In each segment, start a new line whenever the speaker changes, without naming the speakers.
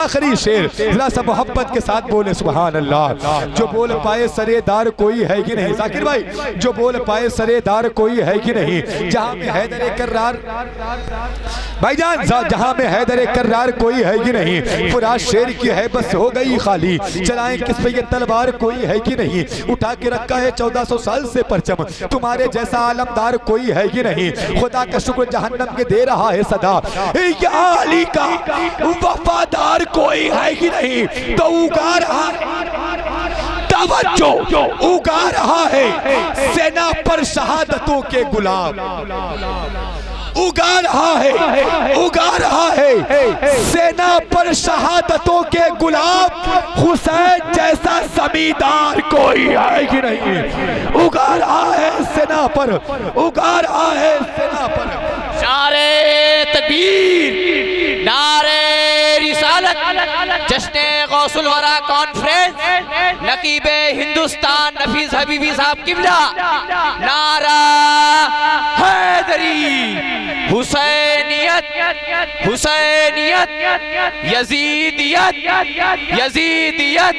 आखिरी शेर जरा सा मोहब्बत के साथ बोले सुभान अल्लाह। जो बोल पाए सरेदार कोई है कि नहीं, जाकिर भाई, जो बोल पाए सरेदार कोई है कि नहीं, जहां में हैदर कर्रार भाईजान, जहां में हैदर कर्रार कोई है कि नहीं, फुरात शेर की है बस हो गई खाली, चलाएं किस पे ये तलवार कोई है कि नहीं, उठा के रखा है 1400 साल से परचम, तुम्हारे जैसा आलमदार कोई है कि नहीं, खुदा का शुक्र जहन्नम के दे रहा है सदा, या अली का वफादार कोई है कि नहीं, तो उगा रहा तवज्जो, उगा रहा है सेना पर शहादतों के गुलाब, उगा रहा है, उगा रहा है सेना पर शहादतों के गुलाब, हुसैन जैसा जमींदार कोई है कि नहीं, उगा रहा है सेना पर, उगा रहा है सेना पर।
नारे तकबीर, नारे रिसालत, जश्ने गौसुल वरा कॉन्फ्रेंस, नकीबे हिंदुस्तान नफीस हबीबी साहब किबला, नारा हैदरी, हुसैनियत, हुसैनियत, यजीदियत, यजीदियत,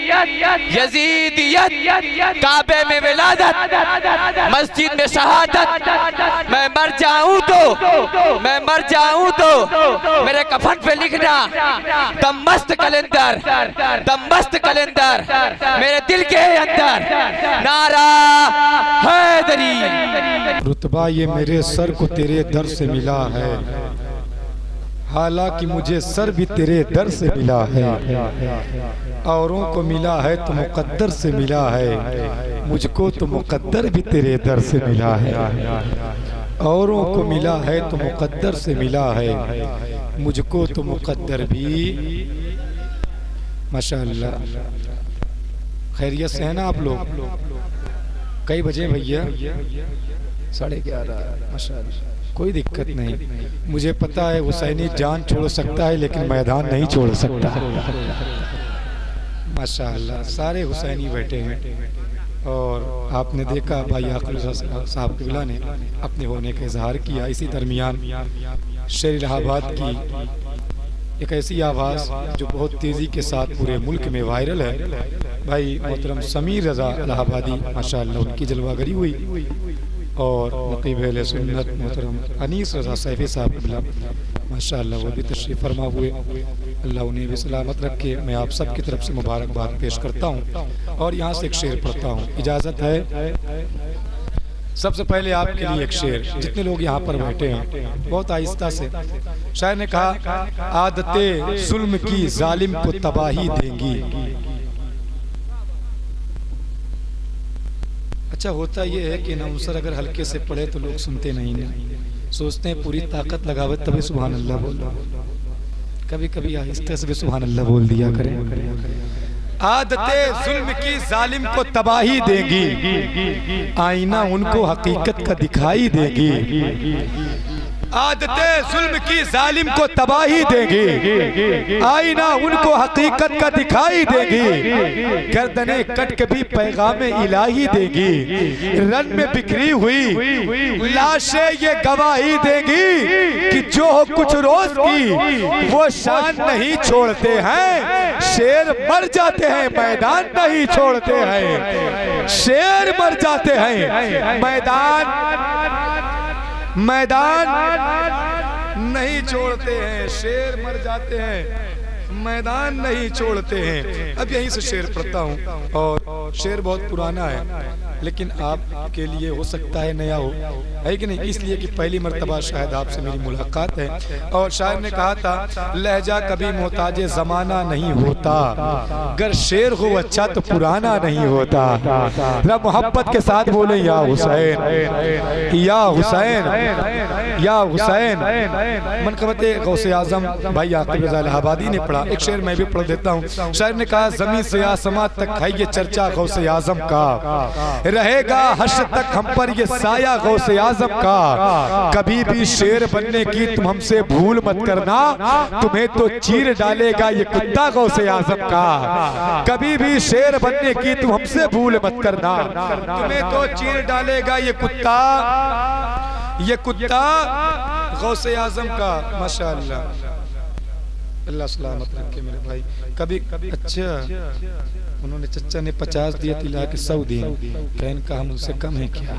यजीदियत, काबे में विलादत, मस्जिद में शहादत, मैं मर जाऊं तो, मैं मर जाऊं तो मेरे कफन पे लिखना दमस्त कलंदर, दमस्त कलंदर मेरे दिल के अंदर, नारा हैदरी।
रुतबा ये मेरे सर को तेरे दर से मिला है, हालांकि मुझे सर भी तेरे दर से मिला है, औरों को मिला है तो मुकद्दर से मिला है, मुझको तो मुकद्दर भी तेरे दर से मिला है, औरों को मिला है तो मुकद्दर से मिला है, मुझको तो मुकद्दर भी। माशाअल्लाह, खैरियत से है ना आप लोग? कई बजे भैया? 11:30। माशाअल्लाह, कोई दिक्कत नहीं। मुझे पता है हुसैनी जान छोड़ सकता है लेकिन मैदान नहीं छोड़ सकता। माशाअल्लाह, सारे हुसैनी बैठे हैं और आपने देखा भाई आकिब साहब किबला ने अपने होने का इजहार किया। इसी दरमियान शेर इलाहाबाद की एक ऐसी आवाज़ जो बहुत तेज़ी के साथ पूरे मुल्क में वायरल है, भाई मोहतरम समीर रज़ा इलाहाबादी माशाअल्लाह उनकी जलवागरी हुई, और नकीब अहले सुन्नत मोहतरम अनीस रज़ा सैफी साहब किबला माशाअल्लाह वो भी तशरीफ़ फरमा हुए। अल्लाह उन्हें भी सलामत रखे। मैं आप सब की तरफ से मुबारकबाद पेश करता हूँ और यहाँ से एक शेर पढ़ता हूँ, इजाज़त है? सबसे पहले आपके लिए एक शेर, जितने लोग यहाँ पर बैठे हैं बहुत आहिस्ता से। शायर ने कहा, आदते जुल्म की जालिम को तबाही देंगी। अच्छा, होता ये है कि नौसर अगर हल्के से पढ़े तो लोग सुनते नहीं ना, सोचते हैं पूरी ताकत लगावे तभी सुभान अल्लाह बोलो। कभी कभी आहिस्ते से भी सुभान अल्लाह बोल दिया करें। आदते जुल्म की जालिम को तबाही देगी, आईना उनको हकीकत का दिखाई देगी। आदते जुल्म की जालिम को तबाही देगी, आईना उनको हकीकत का दिखाई देगी। गर्दने कट के भी पैगाम इलाही देगी, रन में बिखरी हुई लाशें ये गवाही देगी कि जो हो कुछ रोज की वो शान नहीं छोड़ते हैं, शेर मर जाते हैं मैदान नहीं छोड़ते हैं, शेर मर जाते हैं मैदान नहीं छोड़ते हैं, शेर मर जाते हैं मैदान नहीं छोड़ते हैं। अब यहीं से शेर पढ़ता हूँ और शेर बहुत पुराना है लेकिन आपके लिए हो सकता है नया हो, है कि नहीं, इसलिए कि पहली मर्तबा शायद आपसे मेरी मुलाकात है। और शायर ने कहा था, लहजा कभी मोहताजे ज़माना नहीं होता, अगर शेर हो अच्छा तो पुराना नहीं होता। जरा मोहब्बत के साथ बोले, या हुसैन, या हुसैन, या हुसैन। मनक़बत गौसे आज़म भाई आकिब रज़ा इलाहाबादी ने पढ़ा, एक शेर मैं भी पढ़ देता हूँ। शायर ने कहा, ज़मीन से आसमां तक है ये चर्चा गौसे आज़म का, रहेगा हश्र तक हम पर ये साया गौसे आज़म का। कभी भी शेर बनने की तुम हमसे भूल मत करना, तुम्हें तो चीर डालेगा ये कुत्ता गौसे आज़म का। कभी भी शेर बनने की तुम हमसे भूल मत करना, तुम्हें तो चीर डालेगा ये कुत्ता गौसे आज़म का। माशाअल्लाह, अल्लाह सलामत रखे मेरे भाई। कभी अच्छा उन्होंने चचा ने 50 दिए तिला के 100 दिए, कहन का हम उनसे कम है क्या?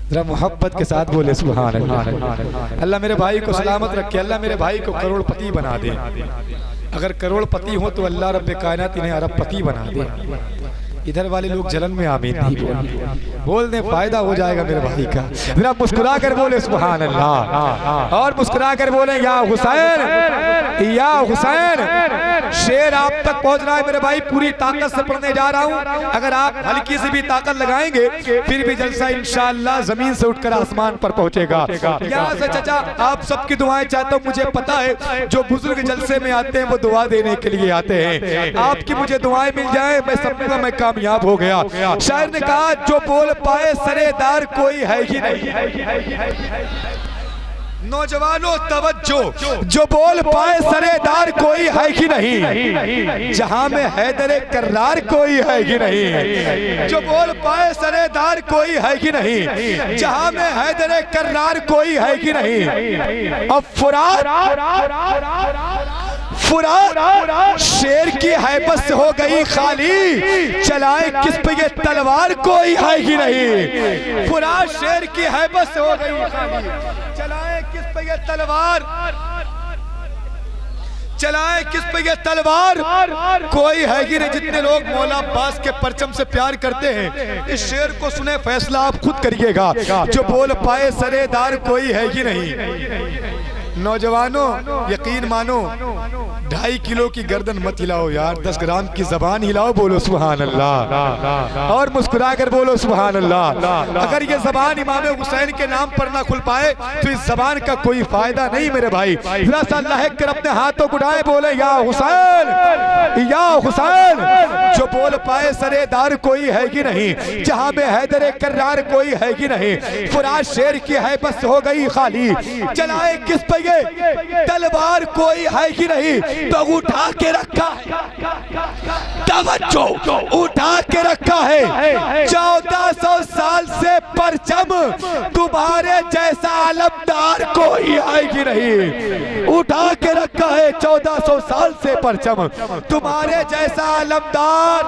जरा मोहब्बत के साथ बोले सुभान अल्लाह। अल्लाह मेरे भाई को सलामत रखे, अल्लाह मेरे भाई को करोड़पति बना दे। अगर करोड़पति हो तो अल्लाह रब्बे कायनात इन्हें अरबपति बना दे। इधर वाले लोग जलन में आमीन नहीं बोल दे, फायदा हो जाएगा मेरे भाई का। जरा मुस्कुरा कर बोले सुभान अल्लाह, और मुस्कुरा कर बोले या हुसैन, या हुसैन। शेर आप तक पहुंच रहा है मेरे भाई, पूरी ताकत से पढ़ने जा रहा हूं। अगर आप हल्की से भी ताकत लगाएंगे फिर भी जलसा इंशाअल्लाह जमीन से उठकर आसमान पर पहुंचेगा। यहाँ से चाचा आप सबकी दुआएं चाहता हूँ। मुझे पता है जो बुजुर्ग जलसे में आते हैं वो दुआ देने के लिए आते हैं। आपकी मुझे दुआएं मिल जाए, मैं समझूंगा मैं कामयाब हो गया। शायर ने कहा जो बोल पाए सरेदार कोई है ही नहीं। नौजवानों तवज्जो, जो बोल पाए सरेदार कोई है कि नहीं, जहां में हैदर कर्रार कोई है कि नहीं। जो बोल पाए सरेदार कोई है कि नहीं, जहां में हैदर कर्रार कोई है कि नहीं। अब फुरात शेर की हैबत से हो गई खाली, चलाए किस पे ये तलवार कोई है कि नहीं। फुरात शेर की हैबत से हो गई खाली, चलाए किस पे ये तलवार, चलाए किस पे ये तलवार कोई है कि नहीं। जितने लोग मौला अब्बास के परचम से प्यार करते हैं इस शेर को सुने, फैसला आप खुद करिएगा। जो बोल पाए सरेदार कोई है कि नहीं। नौजवानों यकीन मानो, 2.5 किलो की गर्दन मत हिलाओ यार, 10 ग्राम की जबान हिलाओ, बोलो सुभान अल्लाह, और मुस्कुरा कर बोलो सुभान अल्लाह। अगर ये जबान इमाम हुसैन के नाम पर ना खुल पाए तो इस जबान का कोई फायदा नहीं मेरे भाई। जरा सा लहक कर अपने हाथों को उठाए, बोले या हुसैन, या हुसैन। जो बोल पाए सरेदार कोई है कि नहीं, जहां में हैदर कर्रार कोई है कि नहीं। फुरात शेर की हैबत हो गई खाली, चलाए किस पे तलवार कोई है कि नहीं। तो उठा के रखा है, तवज्जो उठा के रखा है 1400 साल से परचम, तुम्हारे जैसा अलमदार कोई है कि नहीं। उठा के रखा है 1400 साल से परचम, तुम्हारे जैसा अलमदार,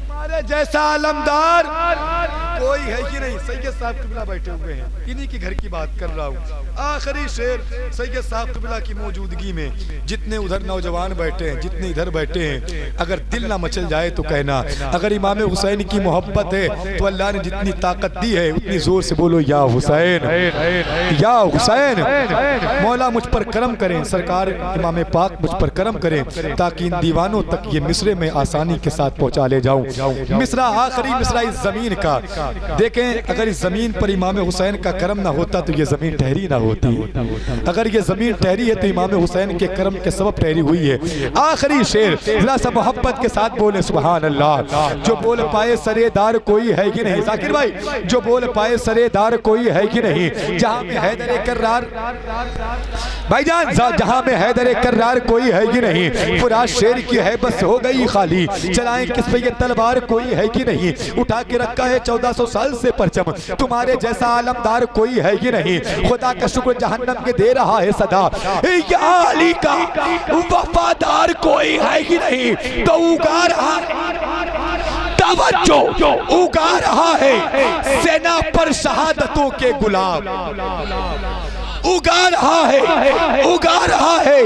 तुम्हारे जैसा अलमदार कोई है कि नहीं। सैयद साहब क़िबला बैठे हुए हैं, इन्हीं के घर की बात कर रहा हूँ। आखिरी शेर सैयद साहब क़िबला की मौजूदगी में जितने उधर नौजवान बैठे हैं, जितने इधर बैठे हैं, अगर दिल ना मचल जाए तो कहना। अगर इमाम हुसैन की मोहब्बत है तो अल्लाह ने जितनी ताकत दी है उतनी जोर से बोलो या हुसैन, या हुसैन। मौला मुझ पर करम करें, सरकार इमाम पाक मुझ पर करम करें, ताकि इन दीवानों तक ये मिसरे में आसानी के साथ पहुँचा ले जाऊँ। मिसरा आखिरी मिसरा इस जमीन का। देखें अगर इस जमीन पर इमाम हुसैन का करम ना होता तो ये जमीन ठहरी ना होती। अगर ये जमीन ठहरी है तो इमाम हुसैन के करम के सबब ठहरी हुई है। आखिरी शेर जरा सा मोहब्बत के साथ बोले सुभान अल्लाह। जो बोल पाए सरेदार कोई है कि नहीं। जाकिर भाई, जो बोल पाए सरेदार कोई है कि नहीं, जहां में हैदर कर्रार, भाईजान जहां में हैदर कर्रार कोई है कि नहीं। फुरात शेर की हैबत हो गई खाली, चलाएं किस पे ये तलवार कोई है कि नहीं। उठा के रखा है 1400 साल से परचम, तुम्हारे जैसा आलमदार कोई है कि नहीं। खुदा का शुक्र जहन्नम के दे रहा है सदा, या अली का वफादार कोई है कि नहीं। तो उगा रहा तवज्जो, उगा रहा है सेना पर शहादतों के गुलाब, उगा रहा है, उगा रहा है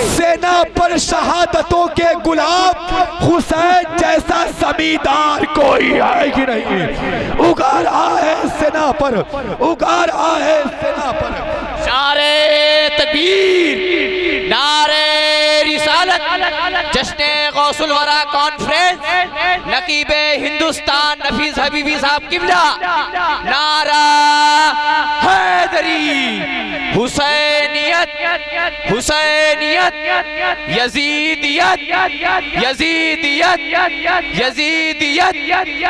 सेना पर शहादतों के गुलाब। हुसैन जैसा जमींदार कोई है कि नहीं। उगा रहा है सेना पर, उगा रहा है सेना पर।
नारे तकबीर, नारे रिसालत, जश्ने गौसुल वरा कॉन्फ्रेंस, नकीबे हिंदुस्तान नफीस हबीबी साहब क़िबला, नारा हैदरी, हुसैनियत, हुसैनियत, यजीदियत, यजीदियत, यजीदियत,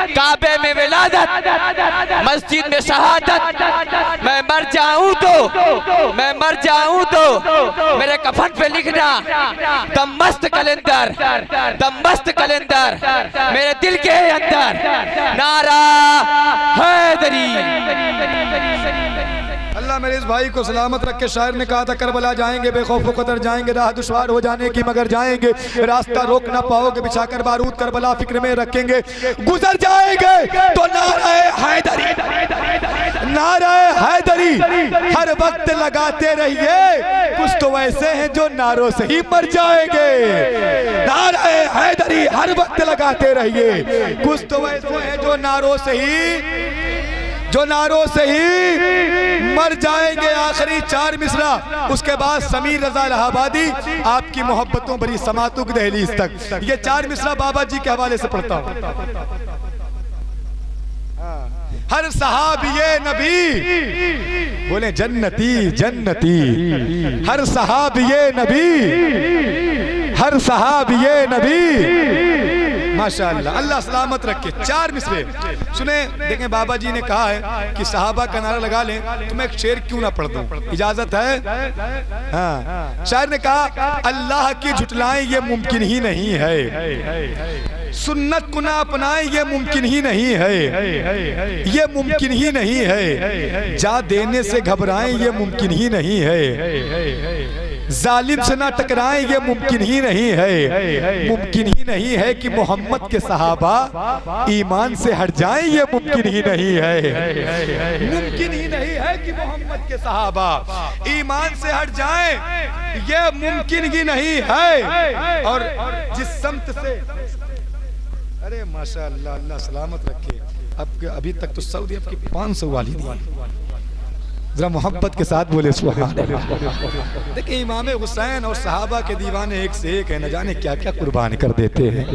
काबे में विलादत, मस्जिद में शहादत। मैं मर जाऊं तो, मैं मर जाऊं तो मेरे कफन पे लिखना दमस्त कलंदर, दमस्त कलंदर मेरे दिल के अंदर, नारा हैदरी।
अल्लाह मेरे इस भाई को सलामत रखे। शायर ने कहा था करबला जाएंगे बेखौफ कदर जाएंगे, राह दुश्वार हो जाने की मगर जाएंगे, रास्ता रोक ना पाओगे बिछाकर बारूद करबला फिक्र में रखेंगे, गुजर जाएंगे तो नारे हैदरी, नारे हैदरी हर वक्त लगाते रहिए, कुछ तो वैसे हैं जो नारों से ही मर जाएंगे। नारे हैदरी हर वक्त लगाते रहिए, कुछ तो वैसे हैं जो नारों से ही मर जाएंगे। आखिरी 4 मिसरा, उसके बाद समीर रजा इलाहाबादी आपकी मोहब्बतों भरी समातों की दहलीज तक। ये 4 मिसरा बाबा जी के हवाले से पढ़ता हूं। हर सहाबिये नबी बोले जन्नती जन्नती, हर सहाबिये नबी, हर सहाबिये नबी, माशाअल्लाह अल्लाह सलामत रखे। 4 मिसरे सुने। देखें बाबा जी ने कहा है कि सहाबा का नारा लगा लें, तो मैं एक शेर क्यों ना पढ़ दूं, इजाजत है? हाँ, शायर ने कहा अल्लाह की झुटलाएं ये मुमकिन ही नहीं है, सुन्नत को ना अपनाएं ये मुमकिन ही नहीं है, ये मुमकिन ही नहीं है, जा देने से घबराएं ये मुमकिन ही नहीं है, जालिम से ना टकराएं ये मुमकिन ही नहीं है, मुमकिन ही नहीं है कि मोहम्मद के सहाबा ईमान से हट जाएं ये मुमकिन ही नहीं है, मुमकिन ही नहीं है कि मोहम्मद के सहाबा ईमान से हट जाएं ये मुमकिन ही नहीं है। और जिस समत से, अरे माशाअल्लाह अल्लाह सलामत रखे। अब अभी तक तो सऊदी आपकी 500 वाली दी, जरा मोहब्बत के साथ बोले सुभान अल्लाह। देखिए इमाम हुसैन और सहाबा के दीवाने एक से एक है, न जाने क्या क्या कुर्बान कर देते हैं।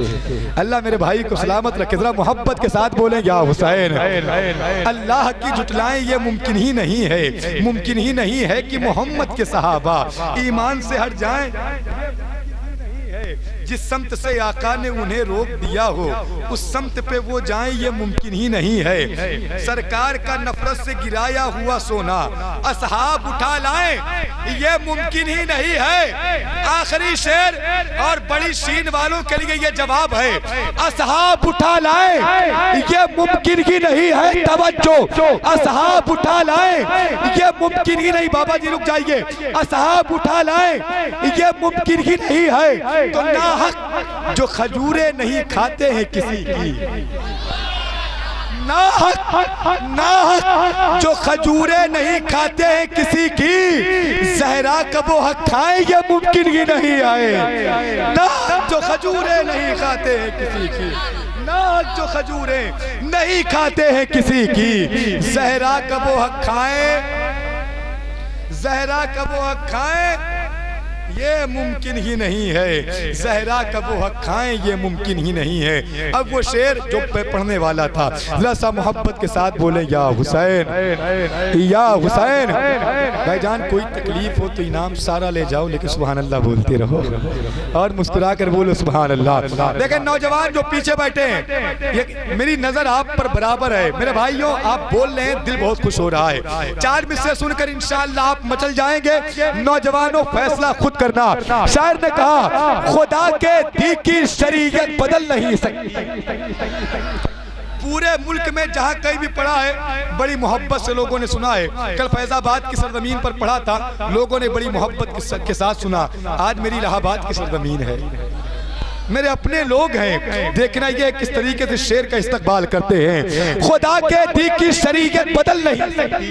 अल्लाह मेरे भाई को सलामत रखे, जरा मोहब्बत के साथ बोले या हुसैन। अल्लाह की जुटलाएं ये मुमकिन ही नहीं है, मुमकिन ही नहीं है कि मोहम्मद के सहाबा ईमान से हट जाएं। जिस समत से आका ने उन्हें रोक दिया हो उस समत पे वो जाएं ये मुमकिन ही नहीं है। सरकार का नफरत से गिराया हुआ सोना असहाब उठा लाएं ये मुमकिन ही नहीं है। आखिरी शेर और बड़ी शीन वालों के लिए ये जवाब है, असहाब उठा लाएं ये मुमकिन ही नहीं है। तवज्जो, असहाब उठा लाएं ये मुमकिन ही नहीं। बाबा जी रुक जाइए, असहाब उठा लाएं ये मुमकिन ही नहीं है। तो नाहक जो खजूरे नहीं खाते हैं किसी की, नाहक जो खजूरे नहीं खाते हैं किसी की, जहरा का वो हक खाए ये मुमकिन ही नहीं है। नाहक जो खजूरे नहीं खाते हैं किसी की, नाहक जो खजूरे नहीं खाते हैं किसी की, जहरा का वो हक खाए, जहरा का वो हक खाए ये मुमकिन ही नहीं है। जहरा का वो हक खाएं ये मुमकिन ही नहीं है। अब वो शेर जो पढ़ने वाला था, जरा सा मोहब्बत के साथ बोले या हुसैन, या हुसैन। भाईजान कोई तकलीफ हो तो इनाम सारा ले जाओ, लेकिन सुभान अल्लाह बोलते रहो और मुस्कुरा कर बोलो सुभान अल्लाह। देखें नौजवान जो पीछे बैठे हैं, ये मेरी नजर आप पर बराबर है। मेरे भाइयों आप बोल रहे हैं, दिल बहुत खुश हो रहा है। 4 मिसरे सुनकर इंशाअल्लाह आप मचल जाएंगे। नौजवानों फैसला खुद करना। शायर ने कहा खुदा के दी की शरीयत बदल नहीं सकती। पूरे मुल्क में जहाँ कहीं भी पढ़ा है बड़ी मोहब्बत से लोगों ने सुना है। कल फैजाबाद की सरजमीन पर पढ़ा था, लोगों ने बड़ी मोहब्बत के साथ सुना। आज मेरी इलाहाबाद की सरजमीन है, मेरे अपने लोग हैं। देखना ये किस तरीके से शेर का इस्तकबाल करते हैं। खुदा के दी की शरीयत बदल नहीं सकती।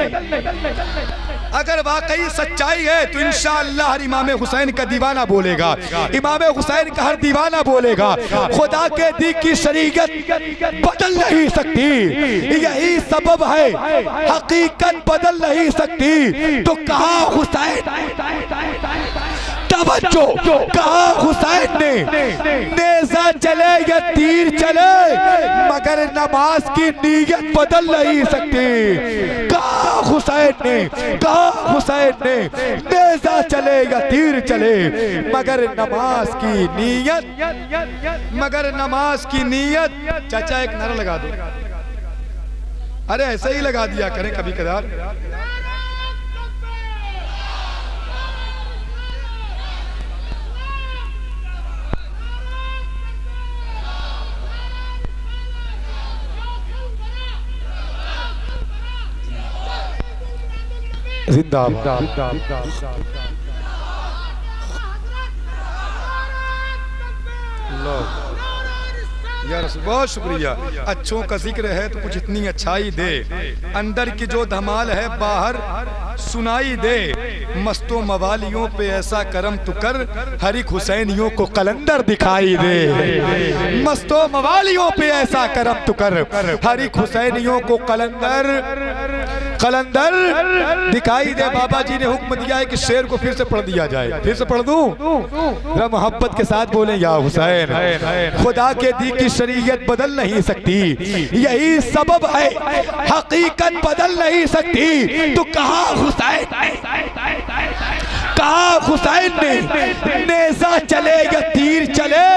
अगर वाकई सच्चाई है तो इंशाअल्लाह हर इमाम हुसैन का दीवाना बोलेगा, इमाम हुसैन का हर दीवाना बोलेगा खुदा के दी की शरीयत बदल नहीं सकती। यही सबब है हकीकत बदल नहीं सकती। तो कहा हुसैन, तवज्जो, कहा हुसैन ने नेज़ा चले या तीर चले मगर नमाज की नीयत बदल नहीं सकती। कहा हुसैन ने, कहा हुसैन ने नेज़ा चले या तीर चले मगर नमाज की नीयत, मगर नमाज की नीयत। चाचा एक नारा लगा दो, अरे ऐसे ही लगा दिया करें कभी कदार। जिंदाबाद। यार बहुत शुक्रिया। अच्छों का जिक्र है तो कुछ इतनी अच्छाई दे, अंदर की जो धमाल है बाहर सुनाई दे। मस्तों मवालियों पे ऐसा करम तू कर, हरिक हुसैनियों को कलंदर दिखाई दे। मस्तों मवालियों पे ऐसा करम तू कर, हरिक हुसैनियों को कलंदर दिखाई दे। बाबा जी ने हुक्म दिया है कि शेर को फिर से पढ़ दिया जाए। फिर से पढ़ दूं? जरा मोहब्बत के साथ बोले या हुसैन। खुदा के दी की शरीयत बदल नहीं सकती, यही सबब है हकीकत बदल नहीं सकती। तो कहा हुसैन ने नेज़ा चले या तीर चले,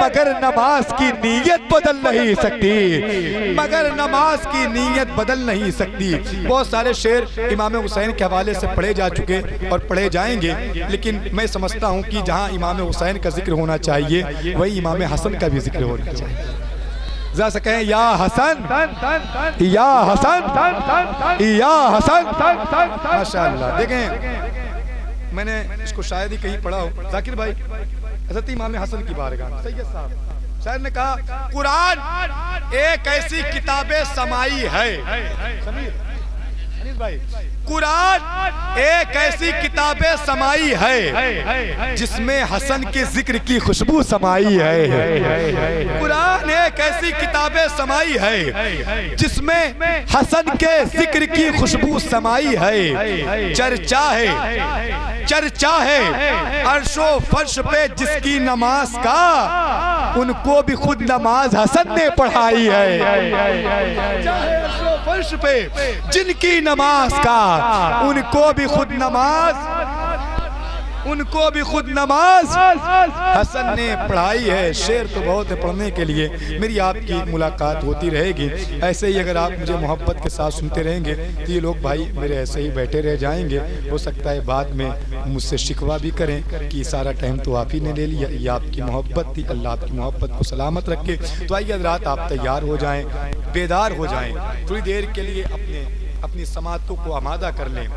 मगर नमाज की नीयत बदल नहीं सकती, मगर नमाज की नीयत बदल नहीं सकती। बहुत सारे शेर इमाम हुसैन के हवाले से पढ़े जा चुके और पढ़े जाएंगे, लेकिन मैं समझता हूँ कि जहाँ इमाम हुसैन का जिक्र होना चाहिए वही इमाम हसन का भी जिक्र होना चाहिए। जरा से कहें या हसन, या हसन, या हसन। माशाअल्लाह। देखें मैंने इसको शायद ही कहीं पढ़ा हो, जाकिर भाई हज़रत इमाम हसन की बारगाह सैयद साहब शायर ने कहा, कुरान एक ऐसी किताबे समाई है। समीर अनिस भाई, कुरान एक ऐसी किताबें समाई है जिसमें हसन के जिक्र की खुशबू समाई है। कुरान एक ऐसी किताबें समाई है जिसमें हसन के जिक्र की खुशबू समाई है। चर्चा है अर्शो फर्श पे जिसकी नमाज का, उनको भी खुद नमाज हसन ने पढ़ाई है। फर्श पे जिनकी नमाज का, उनको भी खुद नमाज हसन ने पढ़ाई है। शेर तो बहुत है पढ़ने के लिए, मेरी आपकी मुलाकात होती रहेगी। ऐसे ही अगर आप मुझे मोहब्बत के साथ सुनते रहेंगे तो ये लोग भाई मेरे ऐसे ही बैठे रह जाएंगे। हो सकता है बाद में मुझसे शिकवा भी करें कि सारा टाइम तो आप ही ने ले लिया, ये आपकी मोहब्बत थी। अल्लाह आपकी मोहब्बत को सलामत रखे। तो आइए रात आप तैयार हो जाएं, बेदार हो जाएं, थोड़ी देर के लिए अपनी समातों को आमादा कर लें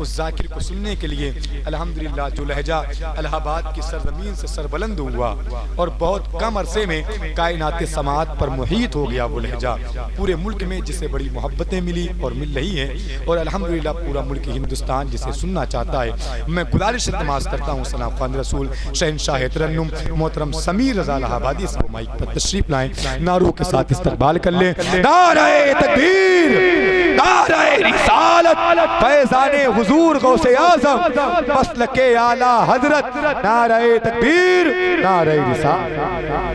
उस जाकिर को सुनने के लिए। अल्हम्दुलिल्लाह जो लहजा इलाहाबाद की सरजमीन से सरबुलंद हुआ और बहुत कम अरसे में कायनात समात पर मुहीत हो गया वो लहजा, पूरे मुल्क में जिसे बड़ी मोहब्बतें मिली और मिल रही हैं, और अल्हम्दुलिल्लाह पूरा मुल्क हिंदुस्तान जिसे सुनना चाहता है। मैं गुजारिश इल्तमास करता हूँ सना खान रसूल शहनशाह तरन्नुम मोहतरम समीर रज़ा इलाहाबादी से माइक पर तशरीफ लाएं, नारों के साथ इस्तकबाल कर लें। नारे तकबीर, नारे रिसालत, फैज़ाने हुजूर गौसे आज़म मसलके आला हज़रत, नारे तकबीर, नारे रिसालत।